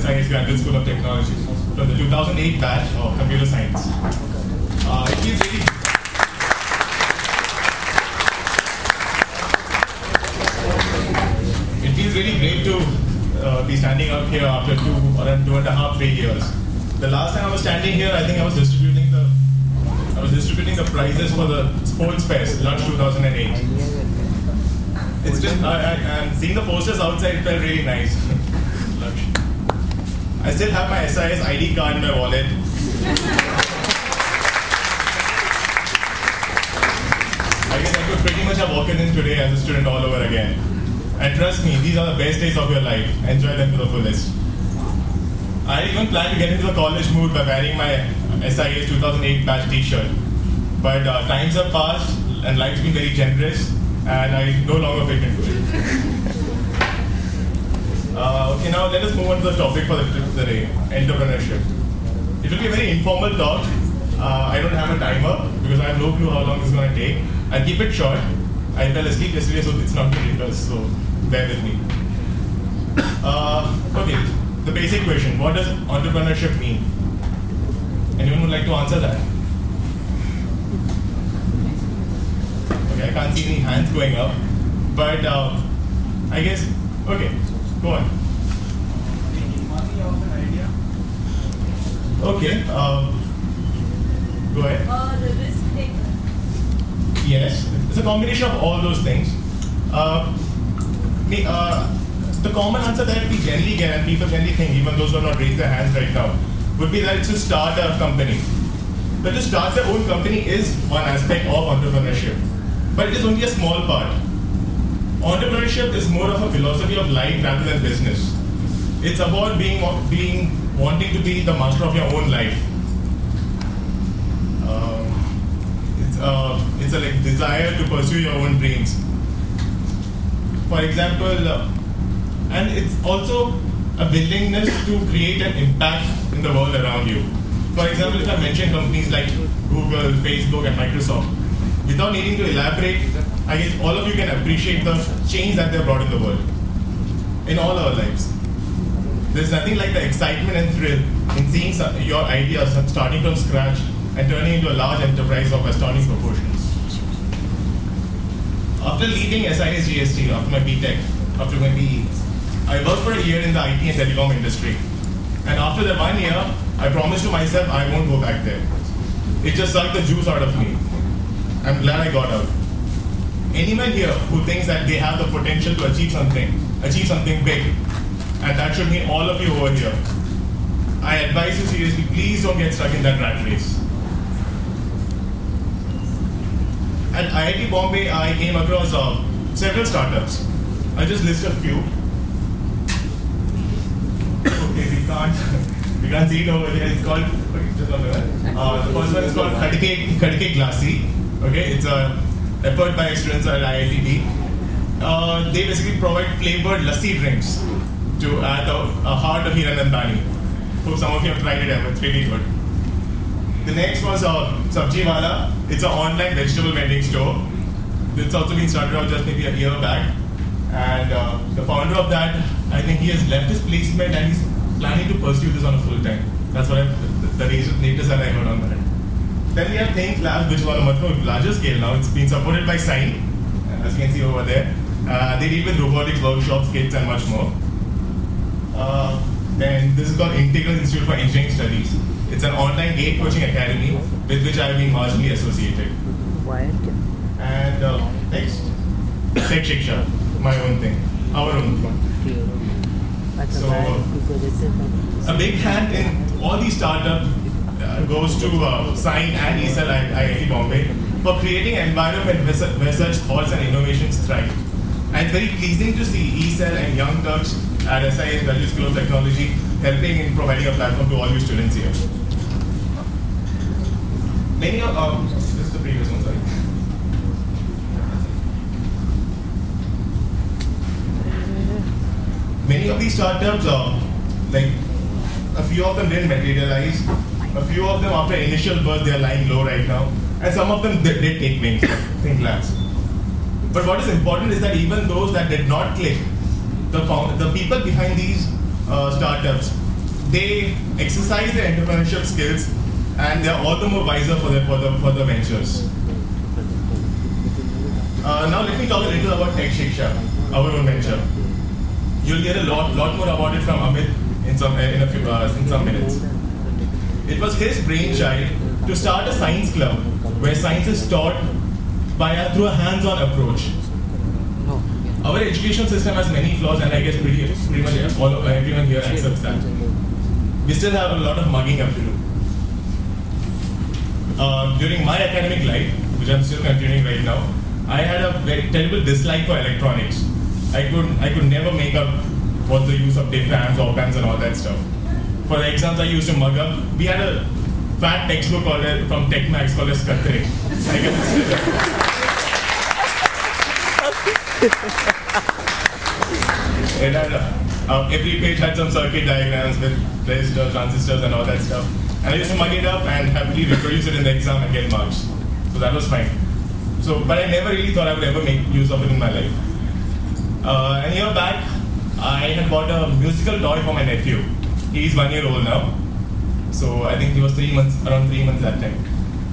SIS Graduate School of Technology from the 2008 batch of Computer Science. It feels really great to be standing up here after around 2.5-3 years. The last time I was standing here, I think I was distributing the prizes for the Sports Fest, Lunch 2008. It's just, and seeing the posters outside felt really nice. I still have my SIS ID card in my wallet. I guess I could pretty much have walked in today as a student all over again. And trust me, these are the best days of your life. Enjoy them to the fullest. I even plan to get into the college mood by wearing my SIS 2008 batch t-shirt. But times have passed and life's been very generous and I no longer fit into it. Okay, now let us move on to the topic for the day, entrepreneurship. It will be a very informal talk. I don't have a timer because I have no clue how long it's going to take. I'll keep it short. I fell asleep yesterday, so it's not going to rehearse, so bear with me. Okay, the basic question, what does entrepreneurship mean? Anyone would like to answer that? Okay, I can't see any hands going up, but I guess, okay, go on. Making money off an idea. Okay, go ahead. The risk taker. Yes, it's a combination of all those things. The common answer that we generally get, and people generally think, even those who have not raised their hands right now, would be that it's to start a company. But to start their own company is one aspect of entrepreneurship. But it is only a small part. Entrepreneurship is more of a philosophy of life rather than business. It's about wanting to be the master of your own life. It's a desire to pursue your own dreams. For example, and it's also a willingness to create an impact in the world around you. For example, if I mention companies like Google, Facebook, and Microsoft, without needing to elaborate, I guess all of you can appreciate the change that they've brought in the world, in all our lives. There's nothing like the excitement and thrill in seeing your ideas starting from scratch and turning into a large enterprise of astounding proportions. After leaving SIS GST, after my BTech, after my BE, I worked for a year in the IT and telecom industry. And after that 1 year, I promised to myself I won't go back there. It just sucked the juice out of me. I'm glad I got out. Anyone here who thinks that they have the potential to achieve something big, and that should mean all of you over here, I advise you seriously, please don't get stuck in that rat race. At IIT Bombay, I came across several startups. I just list a few. Okay, we can't see it over here. It's called, just one minute. The first one is called Khadke Glassy. Okay, it's a effort by students at IITB. They basically provide flavored lassi drinks at the heart of Hiranandani. Hope some of you have tried it ever. It's really good. The next was Sabji Wala. It's an online vegetable vending store. It's also been started out just maybe a year back. And the founder of that, I think he has left his placement and he's planning to pursue this on a full time. That's what the latest that I heard on that. Then we have Think Labs, which is on a much more larger scale now. It's been supported by Sign, as you can see over there. They deal with robotics workshops, kits, and much more. Then this is called Integral Institute for Engineering Studies. It's an online GATE coaching academy with which I have been marginally associated. And next, Tech Shiksha, my own thing, our own thing. So a big hand in all these startups goes to Sign and ESEL at IIT Bombay for creating an environment where such thoughts and innovations thrive. And it's very pleasing to see ESEL and Young Turks at SIS Graduate School of Technology helping in providing a platform to all you students here. Many of this is the previous one, sorry. Many of these startups, like a few of them didn't materialize. A few of them, after initial birth, they are lying low right now, and some of them did take wings. Think Labs. But what is important is that even those that did not click, the people behind these startups they exercise their entrepreneurship skills, and they are all the more wiser for the ventures. Now let me talk a little about Tech Shiksha, our own venture. You'll hear a lot more about it from Amit in some minutes. It was his brainchild to start a science club where science is taught through a hands-on approach. Our education system has many flaws, and I guess pretty much everyone here accepts that. We still have a lot of mugging up to do. During my academic life, which I'm still continuing right now, I had a very terrible dislike for electronics. I could never make up what the use of diff amps, op amps, and all that stuff. For the exams I used to mug up, we had a fat textbook from TechMax called as Katre. It had every page had some circuit diagrams with resistors, transistors, and all that stuff. And I used to mug it up and happily reproduce it in the exam and get marks. So that was fine. But I never really thought I would ever make use of it in my life. A year back, I had bought a musical toy for my nephew. He's 1 year old now. So I think he was around 3 months that time.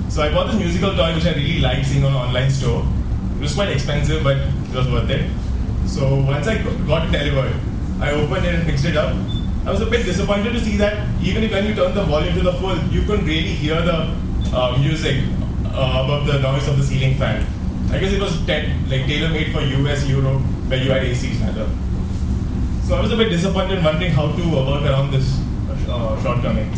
So I bought this musical toy which I really liked seeing on an online store. It was quite expensive, but it was worth it. So once I got it delivered, I opened it and fixed it up. I was a bit disappointed to see that even when you turned the volume to the full, you couldn't really hear the music above the noise of the ceiling fan. I guess it was tailor-made for US, Europe, where you had ACs rather. So I was a bit disappointed, wondering how to work around this shortcoming.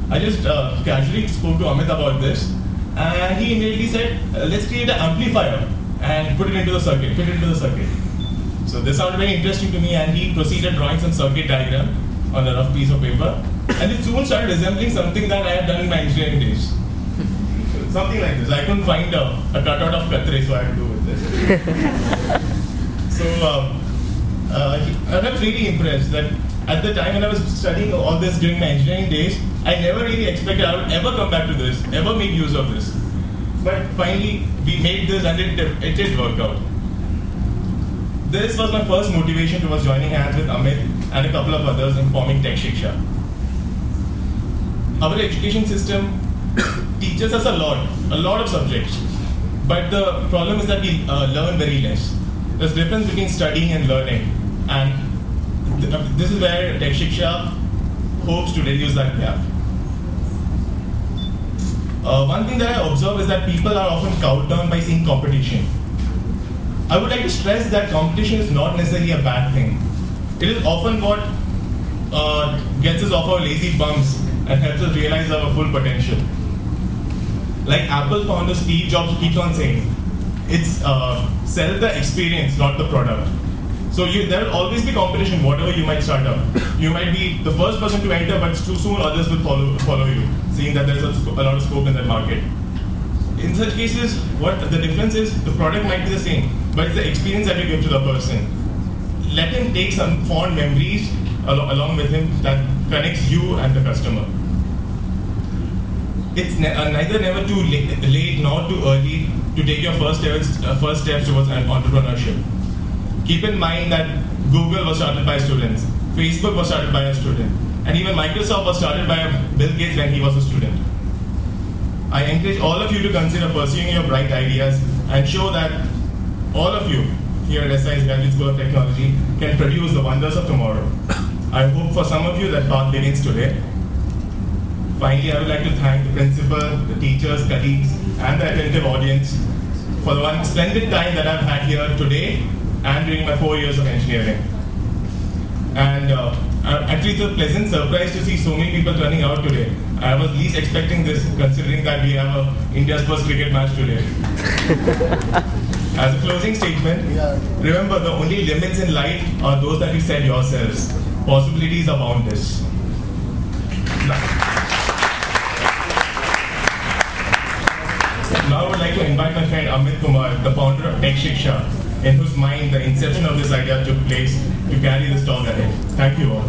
I just casually spoke to Amit about this, and he immediately said, let's create an amplifier and put it into the circuit, fit it into the circuit. So this sounded very interesting to me, and he proceeded drawing some circuit diagram on a rough piece of paper, and it soon started resembling something that I had done in my engineering days. Something like this. I couldn't find a cutout of Katre, so I had to do with this. So I was really impressed that at the time when I was studying all this during my engineering days, I never really expected I would ever come back to this, ever make use of this. But finally, we made this, and it did work out. This was my first motivation towards joining hands with Amit and a couple of others in forming Tech Shiksha. Our education system teaches us a lot of subjects, but the problem is that we learn very less. There's a difference between studying and learning, and this is where Tech Shiksha hopes to reduce that gap. One thing that I observe is that people are often cowed down by seeing competition. I would like to stress that competition is not necessarily a bad thing. It is often what gets us off our lazy bums and helps us realize our full potential. Like Apple founder Steve Jobs keeps on saying, it's sell the experience, not the product. So there will always be competition, whatever you might start up. You might be the first person to enter, but too soon others will follow you, seeing that there's a lot of scope in that market. In such cases, what the difference is, the product might be the same, but it's the experience that you give to the person. Let him take some fond memories along with him that connects you and the customer. It's neither never too late nor too early to take your first steps towards entrepreneurship. Keep in mind that Google was started by students, Facebook was started by a student, and even Microsoft was started by Bill Gates when he was a student. I encourage all of you to consider pursuing your bright ideas and show that all of you here at SI's Graduate School of Technology can produce the wonders of tomorrow. I hope for some of you that path begins today. Finally, I would like to thank the principal, the teachers, colleagues, and the attentive audience for the one splendid time that I've had here today and during my 4 years of engineering. And actually, it's a pleasant surprise to see so many people turning out today. I was least expecting this, considering that we have India's first cricket match today. As a closing statement, remember the only limits in life are those that you set yourselves. Possibilities are boundless. Now I would like to invite my friend Amit Kumar, the founder of Tech Shiksha, in whose mind the inception of this idea took place, to carry this talk ahead. Thank you all.